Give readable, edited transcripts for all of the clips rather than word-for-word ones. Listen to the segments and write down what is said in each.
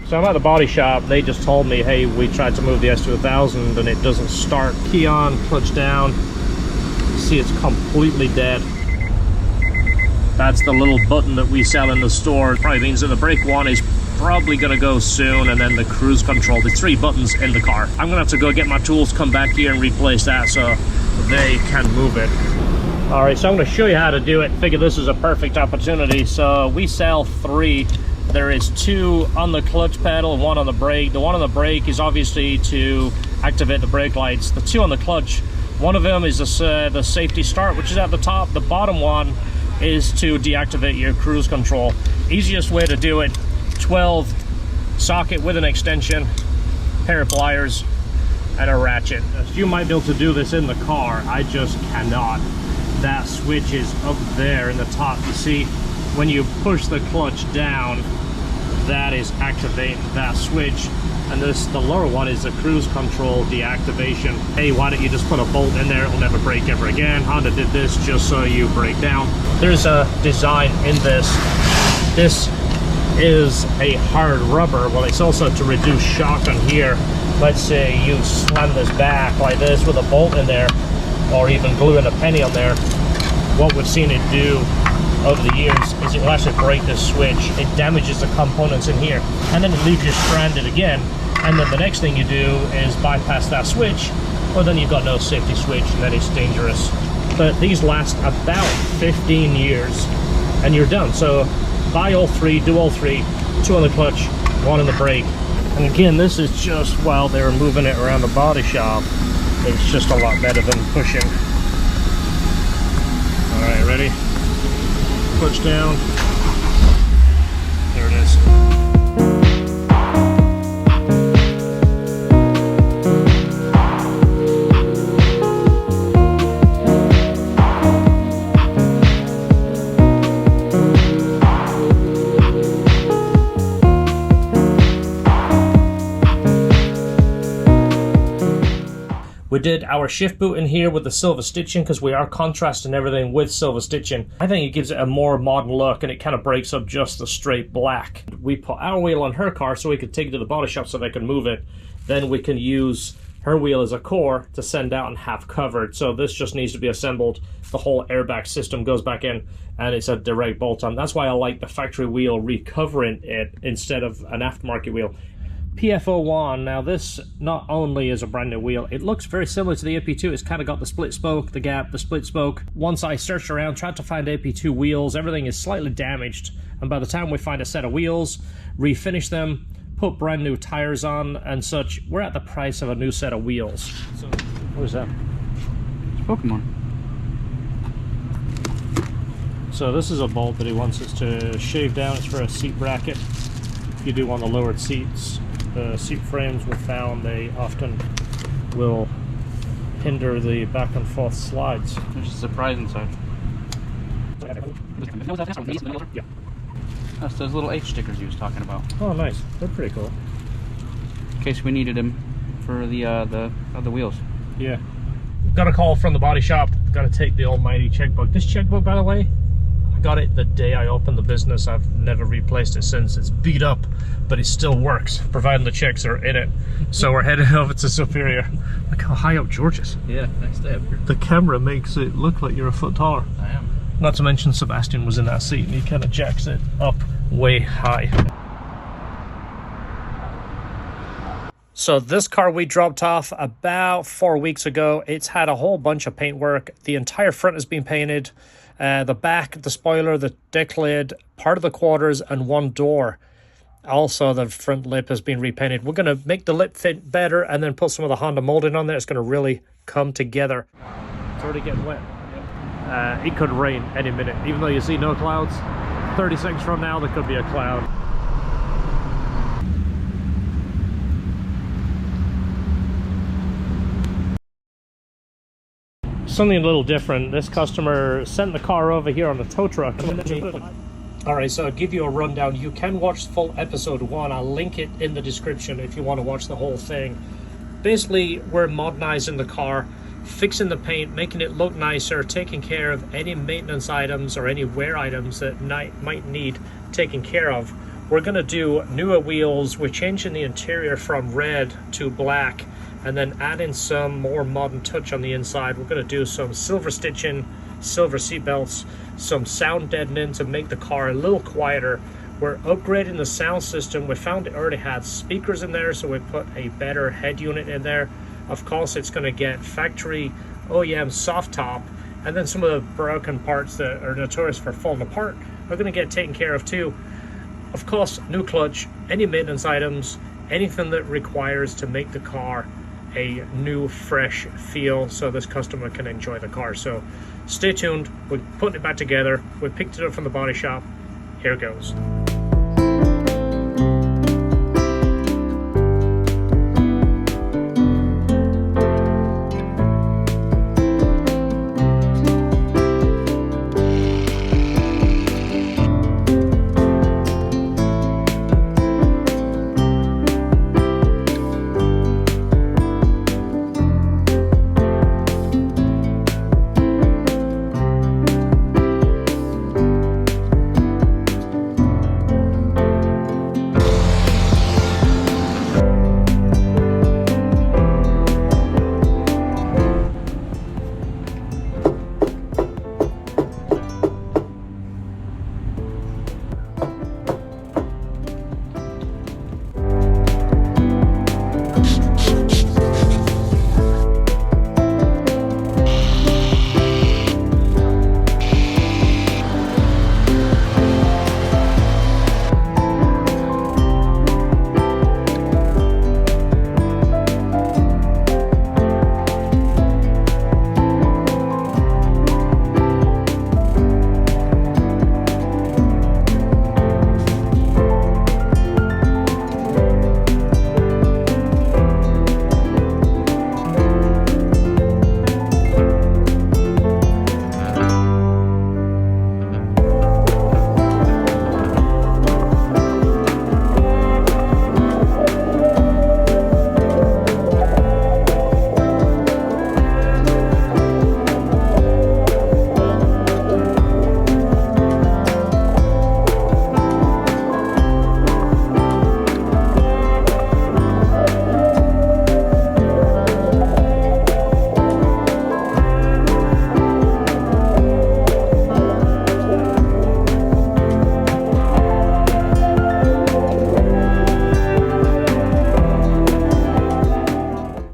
So I'm at the body shop. They just told me, hey, we tried to move the S2000 and it doesn't start. Key on, clutch down. See, it's completely dead. That's the little button that we sell in the store. It probably means that the brake one is probably gonna go soon, and then the cruise control. The 3 buttons in the car. I'm gonna have to go get my tools, come back here and replace that so they can move it. All right, so I'm gonna show you how to do it. Figure this is a perfect opportunity. So we sell 3. There is 2 on the clutch pedal and 1 on the brake. The 1 on the brake is obviously to activate the brake lights. The 2 on the clutch, one of them is the safety start, which is at the top. The bottom one is to deactivate your cruise control. Easiest way to do it, 12 socket with an extension, pair of pliers, and a ratchet. You might be able to do this in the car. I just cannot. That switch is up there in the top. You see, when you push the clutch down, that is activating that switch. And the lower one is the cruise control deactivation. Hey, why don't you just put a bolt in there? It will never break ever again. Honda did this just so you break down. There's a design in this. This is a hard rubber. Well, it's also to reduce shock on here. Let's say you slam this back like this with a bolt in there, or even gluing a penny on there. What we've seen it do over the years is it will actually break this switch. It damages the components in here, and then it leaves you stranded again. And then the next thing you do is bypass that switch, or then you've got no safety switch, and then it's dangerous. But these last about 15 years, and you're done. So buy all 3, do all 3, 2 on the clutch, 1 on the brake. And again, this is just while they're moving it around the body shop. It's just a lot better than pushing. All right, ready? Clutch down. There it is. We did our shift boot in here with the silver stitching because we are contrasting everything with silver stitching. I think it gives it a more modern look, and it kind of breaks up just the straight black. We put our wheel on her car so we could take it to the body shop so they can move it. Then we can use her wheel as a core to send out and have covered. So this just needs to be assembled. The whole airbag system goes back in, and it's a direct bolt on. That's why I like the factory wheel recovering it instead of an aftermarket wheel. PF01, now this not only is a brand new wheel, it looks very similar to the AP2. It's kind of got the split spoke, the gap, the split spoke. Once I searched around, tried to find AP2 wheels, everything is slightly damaged. And by the time we find a set of wheels, refinish them, put brand new tires on and such, we're at the price of a new set of wheels. So, what is that? It's Pokemon. So this is a bolt that he wants us to shave down. It's for a seat bracket. If you do want the lowered seats, the seat frames we found they often will hinder the back and forth slides. There's a surprise inside. Yeah. That's those little H stickers you was talking about. Oh, nice. They're pretty cool. In case we needed them for the other wheels. Yeah. Got a call from the body shop. Got to take the almighty checkbook. This checkbook, by the way, I got it the day I opened the business. I've never replaced it since. It's beat up, but it still works, providing the checks are in it. So we're headed over to Superior. Look how high up George is. Yeah, nice day up here. The camera makes it look like you're a foot taller. I am. Not to mention Sebastian was in that seat and he kind of jacks it up way high. So this car we dropped off about 4 weeks ago. It's had a whole bunch of paint work. The entire front has been painted. The back, the spoiler, the deck lid, part of the quarters, and one door. Also, the front lip has been repainted. We're going to make the lip fit better and then put some of the Honda molding on there. It's going to really come together. It's already getting wet. It could rain any minute. Even though you see no clouds, 30 seconds from now, there could be a cloud. Something a little different. This customer sent the car over here on the tow truck. Alright, so I'll give you a rundown. You can watch full episode 1. I'll link it in the description if you want to watch the whole thing. Basically, we're modernizing the car, fixing the paint, making it look nicer, taking care of any maintenance items or any wear items that might need taking care of. We're gonna do newer wheels. We're changing the interior from red to black and then adding some more modern touch on the inside. We're gonna do some silver stitching, silver seat belts, some sound deadening to make the car a little quieter. We're upgrading the sound system. We found it already had speakers in there, so we put a better head unit in there. Of course, it's gonna get factory OEM soft top, and then some of the broken parts that are notorious for falling apart are gonna get taken care of too. Of course, new clutch, any maintenance items, anything that requires to make the car a new, fresh feel so this customer can enjoy the car. So stay tuned. We're putting it back together. We picked it up from the body shop. Here it goes.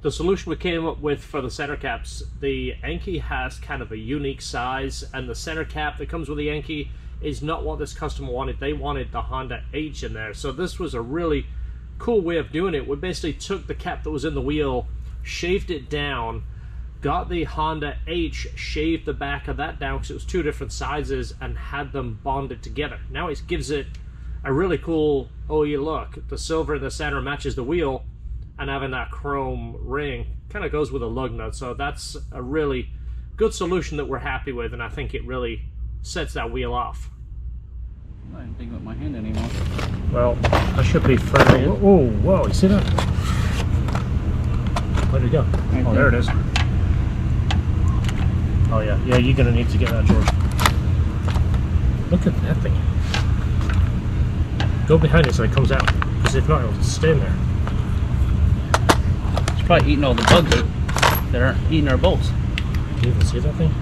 The solution we came up with for the center caps, the Yankee has kind of a unique size, and the center cap that comes with the Yankee is not what this customer wanted. They wanted the Honda H in there. So this was a really cool way of doing it. We basically took the cap that was in the wheel, shaved it down, got the Honda H, shaved the back of that down because it was two different sizes, and had them bonded together. Now it gives it a really cool OE look. The silver in the center matches the wheel, and having that chrome ring kind of goes with a lug nut. So that's a really good solution that we're happy with, and I think it really sets that wheel off. I didn't think with my hand anymore. Well, I should be friendly. Oh, whoa, you see that? Where'd it go? Right there it is. Oh yeah, yeah, you're gonna need to get that, George. Look at that thing. Go behind it so it comes out, because if not, it'll stay in there. It's probably eating all the bugs that are eating our bolts. Can you even see that thing?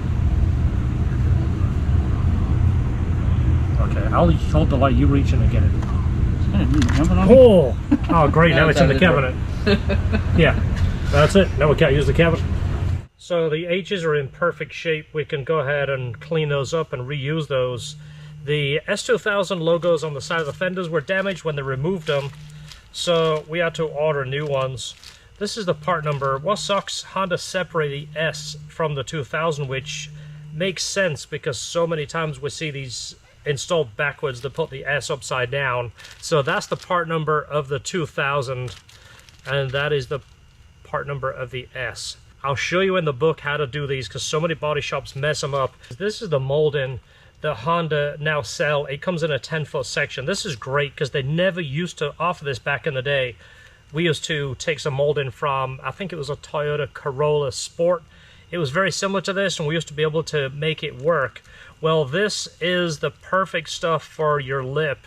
Okay, I'll hold the light, you reach in and get it. It's kind of jumping on me. Oh, great, now it's in the cabinet. Yeah, that's it. Now we can't use the cabinet. So the H's are in perfect shape. We can go ahead and clean those up and reuse those. The S2000 logos on the side of the fenders were damaged when they removed them, so we had to order new ones. This is the part number. What sucks, Honda separated the S from the 2000, which makes sense because so many times we see these installed backwards. They put the S upside down. So that's the part number of the 2000, and that is the part number of the S. I'll show you in the book how to do these because so many body shops mess them up. This is the molding that Honda now sell. It comes in a 10-foot section. This is great because they never used to offer this back in the day. We used to take some molding from, I think it was a Toyota Corolla Sport. It was very similar to this, and we used to be able to make it work. Well, this is the perfect stuff for your lip.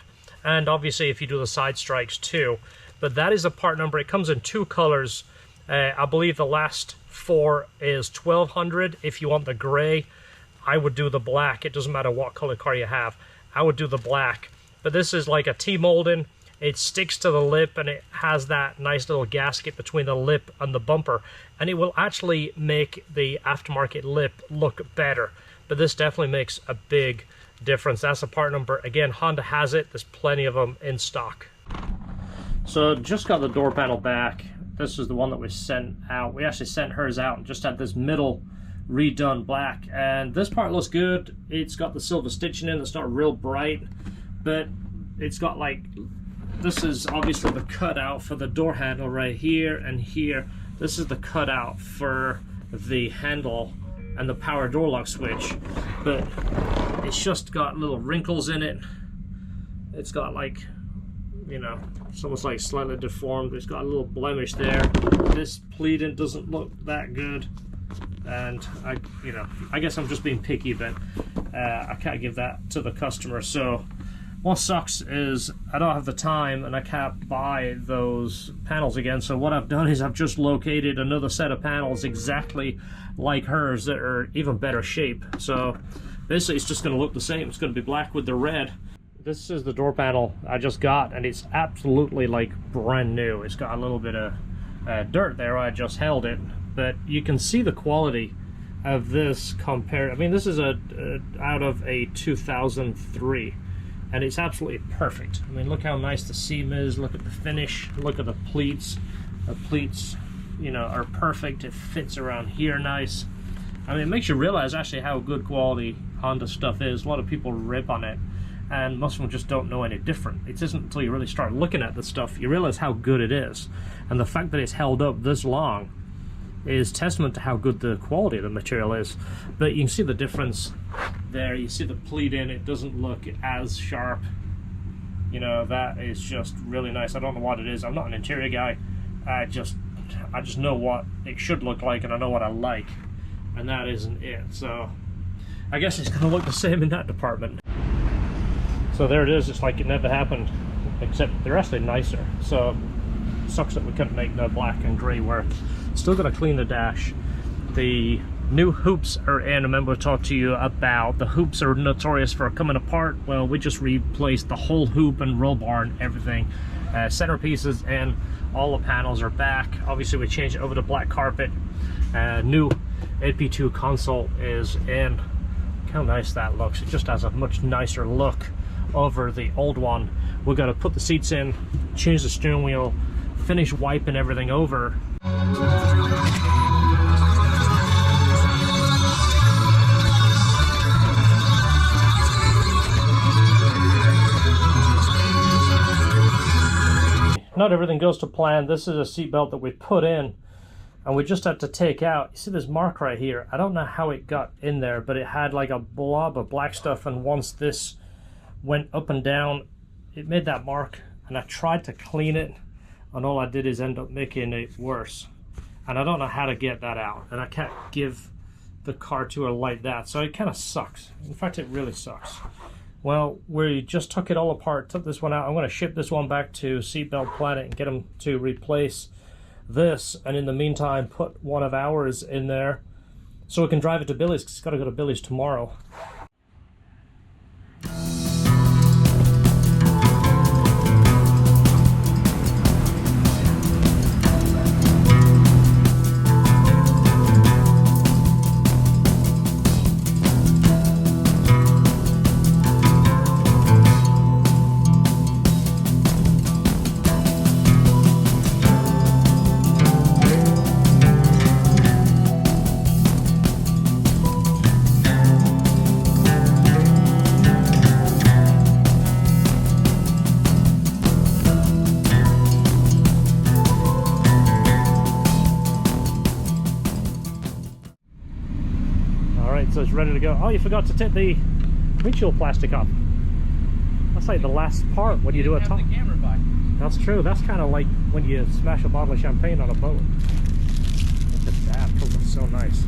and obviously if you do the side strikes too. But that is a part number. It comes in 2 colors. I believe the last 4 is 1200. If you want the gray, I would do the black. It doesn't matter what color car you have. I would do the black. But this is like a T-molding. It sticks to the lip, and it has that nice little gasket between the lip and the bumper, and it will actually make the aftermarket lip look better. But this definitely makes a big difference. That's a part number. Again, Honda has it. There's plenty of them in stock. So just got the door panel back. This is the one that we sent out. We actually sent hers out and just had this middle redone black, and this part looks good. It's got the silver stitching in. It's not real bright, but it's got like, this is obviously the cutout for the door handle right here and here. This is the cutout for the handle and the power door lock switch, but it's just got little wrinkles in it. It's got like, you know, it's almost like slightly deformed. It's got a little blemish there. This pleating doesn't look that good, and I guess I'm just being picky, but I can't give that to the customer. So what sucks is I don't have the time and I can't buy those panels again. So what I've done is I've just located another set of panels exactly like hers that are even better shape. So basically it's just going to look the same. It's going to be black with the red. This is the door panel I just got, and it's absolutely like brand new. It's got a little bit of dirt there. I just held it, but you can see the quality of this compared. I mean, this is out of a 2003. And it's absolutely perfect. I mean, look how nice the seam is. Look at the finish. Look at the pleats. The pleats, you know, are perfect. It fits around here nice. I mean, it makes you realize actually how good quality Honda stuff is. A lot of people rip on it, and most of them just don't know any different. It isn't until you really start looking at the stuff you realize how good it is. And the fact that it's held up this long is testament to how good the quality of the material is. But you can see the difference there. You see the pleat in. It doesn't look as sharp. You know, that is just really nice. I don't know what it is. I'm not an interior guy. I just know what it should look like, and I know what I like, and that isn't it. So I guess it's gonna look the same in that department. So there it is. It's like it never happened, except they're actually nicer. So it sucks that we couldn't make the black and gray work. Still gonna clean the dash. The new hoops are in. I remember I talked to you about the hoops are notorious for coming apart. Well, we just replaced the whole hoop and roll bar and everything. Centerpieces and all the panels are back. Obviously we changed it over to black carpet. New AP2 console is in. Look how nice that looks. It just has a much nicer look over the old one. We're gonna put the seats in, change the steering wheel, finish wiping everything over. Not everything goes to plan. This is a seat belt that we put in and we just had to take out. You see this mark right here? I don't know how it got in there, but it had like a blob of black stuff, and once this went up and down, it made that mark, and I tried to clean it, and all I did is end up making it worse. And I don't know how to get that out, and I can't give the car to her like that, so it kind of sucks. In fact, it really sucks. Well, we just took it all apart, took this one out. I'm going to ship this one back to Seatbelt Planet and get them to replace this, and in the meantime put one of ours in there so we can drive it to Billy's, because it's got to go to Billy's tomorrow. So it's ready to go. Oh, you forgot to take the windshield plastic off. That's like the last part when you do a top. The camera by. That's true. That's kind of like when you smash a bottle of champagne on a boat. Look at that. It looks so nice.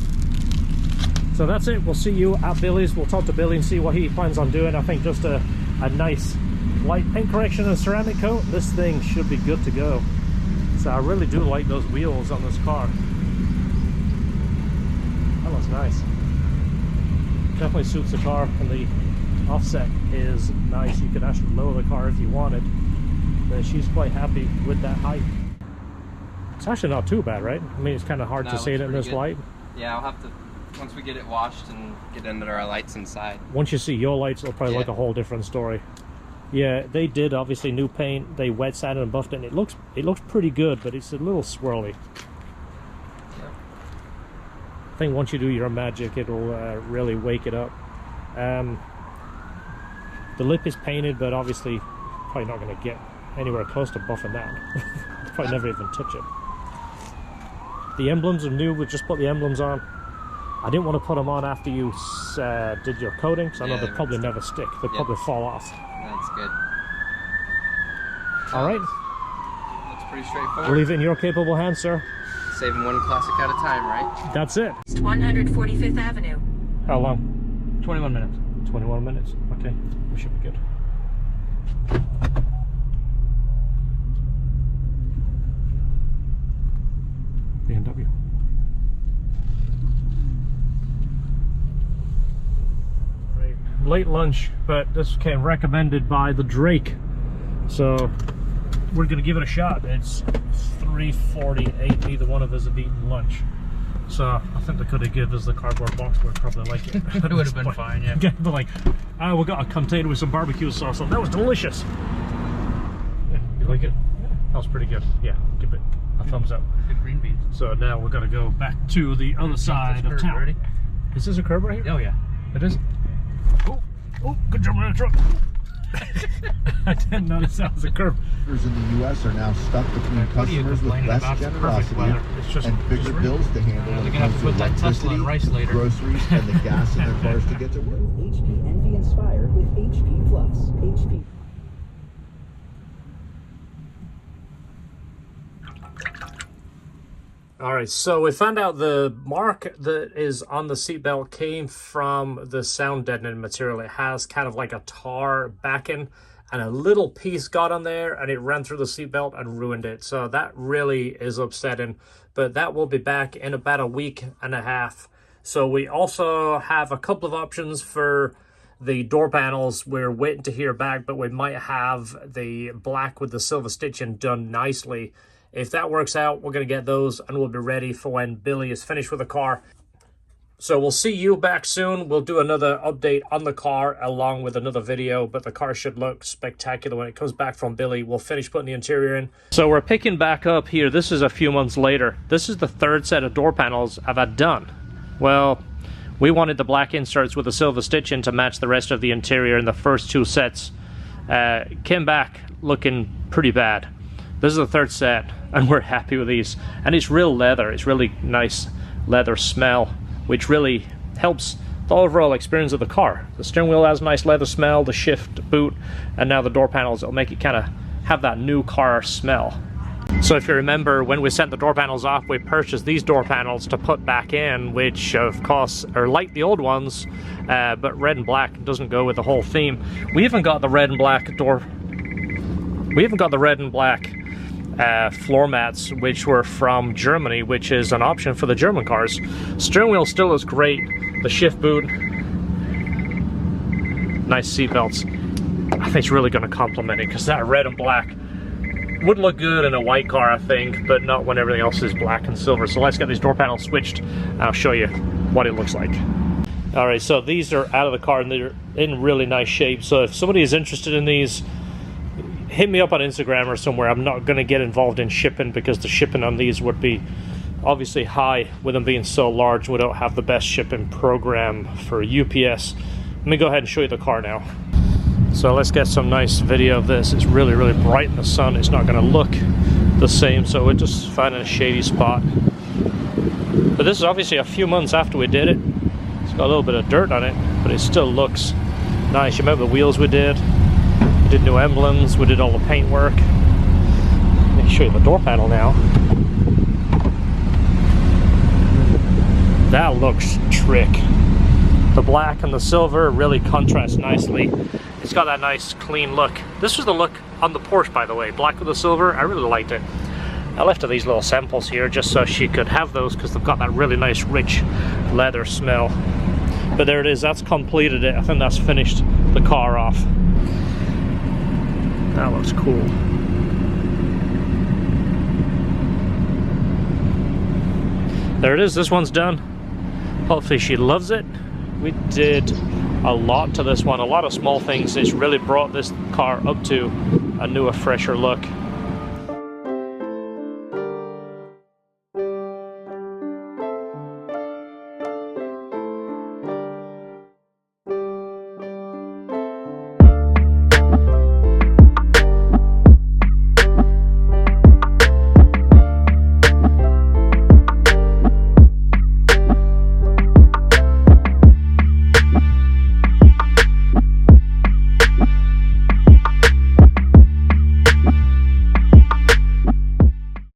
So that's it. We'll see you at Billy's. We'll talk to Billy and see what he plans on doing. I think just a nice light paint correction and ceramic coat, this thing should be good to go. So I really do like those wheels on this car. That looks nice. Definitely suits the car, and the offset is nice. You could actually lower the car if you wanted, but she's quite happy with that height. It's actually not too bad, right? I mean, it's kind of hard to see it in this light. Yeah, I'll have to, once we get it washed and get under our lights inside. Once you see your lights, it'll probably look a whole different story. Yeah, they did obviously new paint. They wet sanded and buffed it, and it looks pretty good, but it's a little swirly. Yeah. I think once you do your magic, it'll really wake it up. The lip is painted, but obviously probably not going to get anywhere close to buffing that. Probably never even touch it. The emblems are new. We just put the emblems on. I didn't want to put them on after you did your coating, because I know they'll probably never stick. They'll probably fall off. That's good. All right. Looks pretty straightforward. We'll leave it in your capable hands, sir. Saving one classic at a time, right? That's it. 145th Avenue. How long? 21 minutes. 21 minutes. Okay, we should be good. BMW. Right. Late lunch, but this came recommended by the Drake, so we're gonna give it a shot. It's 3:48. Neither one of us have eaten lunch, so I think they could have given us the cardboard box. We'd probably like it. It would have been fine, yeah. But like, we got a container with some barbecue sauce on. That was delicious. Yeah, you like it? Yeah. That was pretty good. Yeah, give it a thumbs up. Good green beans. So now we're gonna go back to the other side of town. Ready? Is this a curb right here? Oh yeah. It is? Oh, good jump on the truck. I didn't notice that was a curb. In the U.S. are now stuck between customers with less generosity and bigger bills to handle when it comes to electricity, groceries, and the gas in their cars to get to work. HP Envy inspired with HP Plus. HP. All right, so we found out the mark that is on the seatbelt came from the sound deadening material. It has kind of like a tar backing, and a little piece got on there and it ran through the seatbelt and ruined it. So that really is upsetting, but that will be back in about a week and a half. So we also have a couple of options for the door panels. We're waiting to hear back, but we might have the black with the silver stitching done nicely. If that works out, we're going to get those and we'll be ready for when Billy is finished with the car. So we'll see you back soon. We'll do another update on the car along with another video, but the car should look spectacular when it comes back from Billy. We'll finish putting the interior in. So we're picking back up here. This is a few months later. This is the third set of door panels I've had done. Well, we wanted the black inserts with the silver stitching to match the rest of the interior in the first two sets. Came back looking pretty bad. This is the third set, and we're happy with these. And it's real leather. It's really nice leather smell, which really helps the overall experience of the car. The steering wheel has a nice leather smell, the shift boot, and now the door panels will make it kind of have that new car smell. So if you remember, when we sent the door panels off, we purchased these door panels to put back in, which of course are like the old ones, but red and black doesn't go with the whole theme. We even got the red and black door. We even got the red and black floor mats, which were from Germany, which is an option for the German cars. Steering wheel still is great. The shift boot, nice seat belts. I think it's really going to complement it, because that red and black would look good in a white car, I think, but not when everything else is black and silver. So let's get these door panels switched. I'll show you what it looks like. All right, so these are out of the car and they're in really nice shape. So if somebody is interested in these, hit me up on Instagram or somewhere. I'm not going to get involved in shipping, because the shipping on these would be obviously high with them being so large. We don't have the best shipping program for UPS. Let me go ahead and show you the car now. So let's get some nice video of this. It's really, really bright in the sun. It's not going to look the same, so we're just finding a shady spot. But this is obviously a few months after we did it. It's got a little bit of dirt on it, but it still looks nice. You remember the wheels we did? We did new emblems, we did all the paint work. Let me show you the door panel now. That looks trick. The black and the silver really contrast nicely. It's got that nice clean look. This was the look on the Porsche, by the way, black with the silver. I really liked it. I left her these little samples here just so she could have those because they've got that really nice rich leather smell. But there it is, that's completed it. I think that's finished the car off. That looks cool. There it is, this one's done. Hopefully she loves it. We did a lot to this one, a lot of small things. It's really brought this car up to a newer, fresher look.